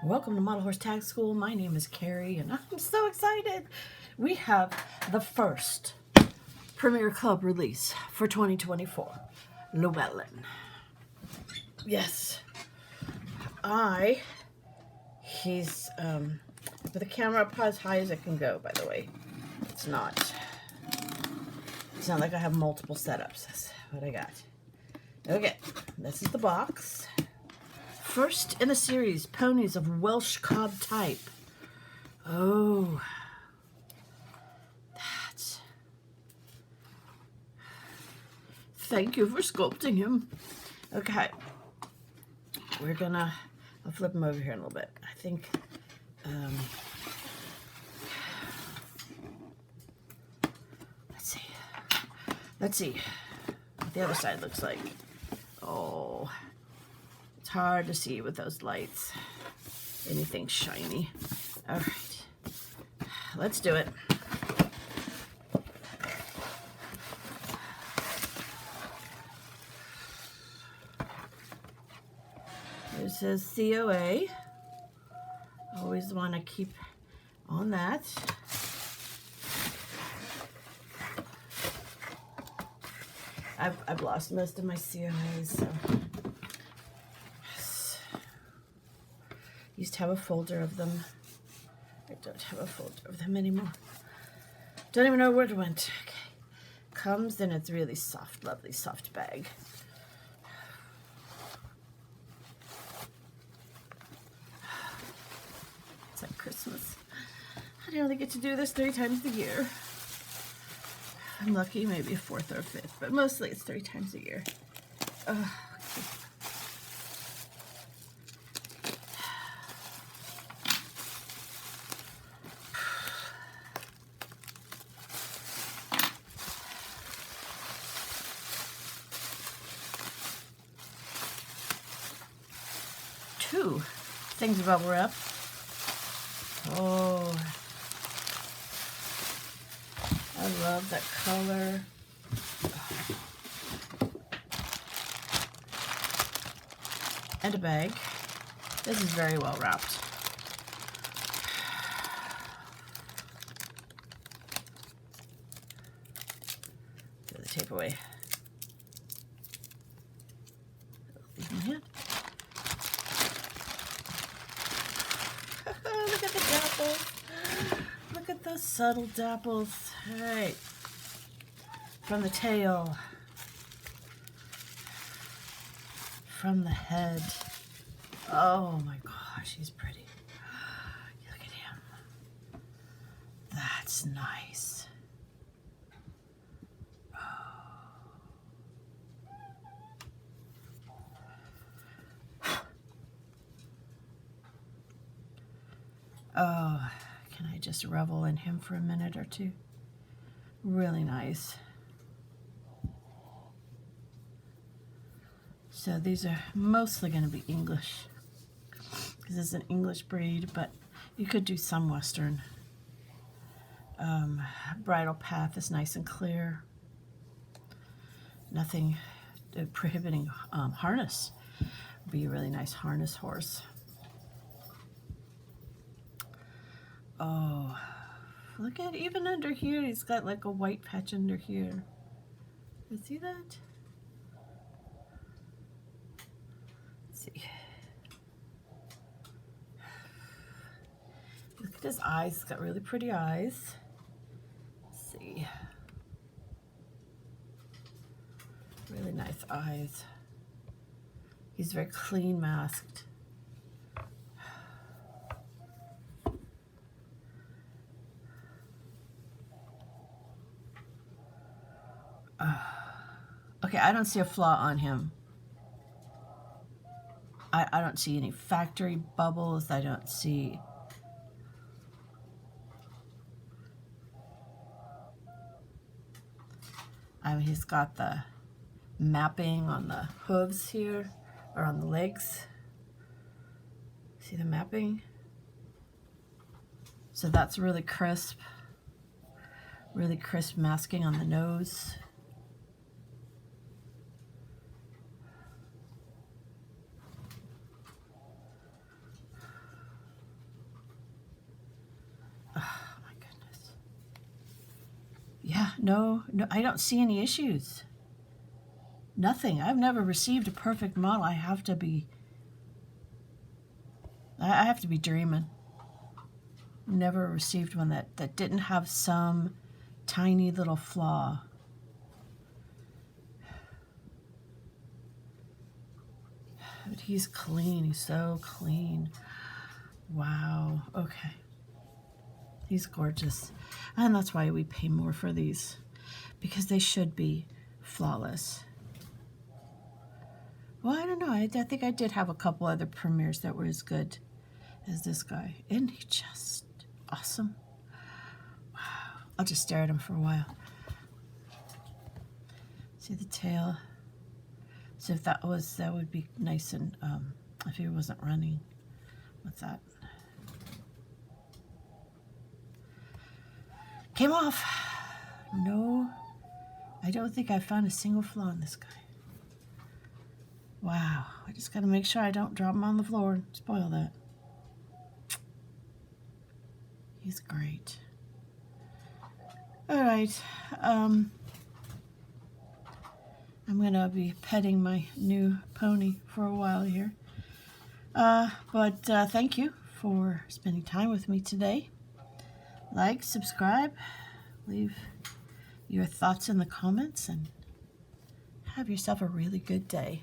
Welcome to Model Horse Tag School. My name is Carrie and I'm so excited. We have the first Premier Club release for 2024, Llywellyn. Yes, he's, with the camera up as high as it can go, by the way. It's not like I have multiple setups. That's what I got. Okay, this is the box. First in the series, ponies of Welsh cob type. Oh, that's... Thank you for sculpting him. Okay, we're gonna... I'll flip him over here in a little bit. I think... Let's see what the other side looks like. Oh... It's hard to see with those lights. Anything shiny. All right, let's do it. It says COA. Always want to keep on that. I've lost most of my COAs, so. Used to have a folder of them. I don't have a folder of them anymore. Don't even know where it went. Okay. Comes in its really soft, lovely, soft bag. It's like Christmas. I only get to do this 3 times a year. I'm lucky, maybe a 4th or a 5th, but mostly it's 3 times a year. Okay. Two things of bubble wrap. Oh, I love that color. And a bag. This is very well wrapped. Throw the tape away. Leave my hand. Look at the dapples. Look at those subtle dapples. All right. From the tail. From the head. Oh my gosh, he's pretty. Look at him. That's nice. Oh, can I just revel in him for a minute or two? Really nice. So these are mostly going to be English, because it's an English breed, but you could do some Western. Bridle path is nice and clear. Nothing prohibiting harness. Would be a really nice harness horse. Oh, look at, even under here, he's got like a white patch under here. You see that? Let's see. Look at his eyes. He's got really pretty eyes. Let's see. Really nice eyes. He's very clean masked. Okay, I don't see a flaw on him. I don't see any factory bubbles. I don't see... I mean, he's got the mapping on the hooves here, or on the legs. See the mapping? So that's really crisp masking on the nose. no, I don't see any issues. Nothing. I've never received a perfect model. I have to be dreaming. Never received one that didn't have some tiny little flaw. But he's clean. He's so clean. Wow. Okay. He's gorgeous. And that's why we pay more for these, because they should be flawless. Well, I don't know. I think I did have a couple other premieres that were as good as this guy. Isn't he just awesome? Wow. I'll just stare at him for a while. See the tail? So if that would be nice, and if he wasn't running. What's that? Came off. No, I don't think I found a single flaw in this guy. Wow, I just got to make sure I don't drop him on the floor and spoil that. He's great. All right, I'm going to be petting my new pony for a while here. But thank you for spending time with me today. Like, subscribe, leave your thoughts in the comments, and have yourself a really good day.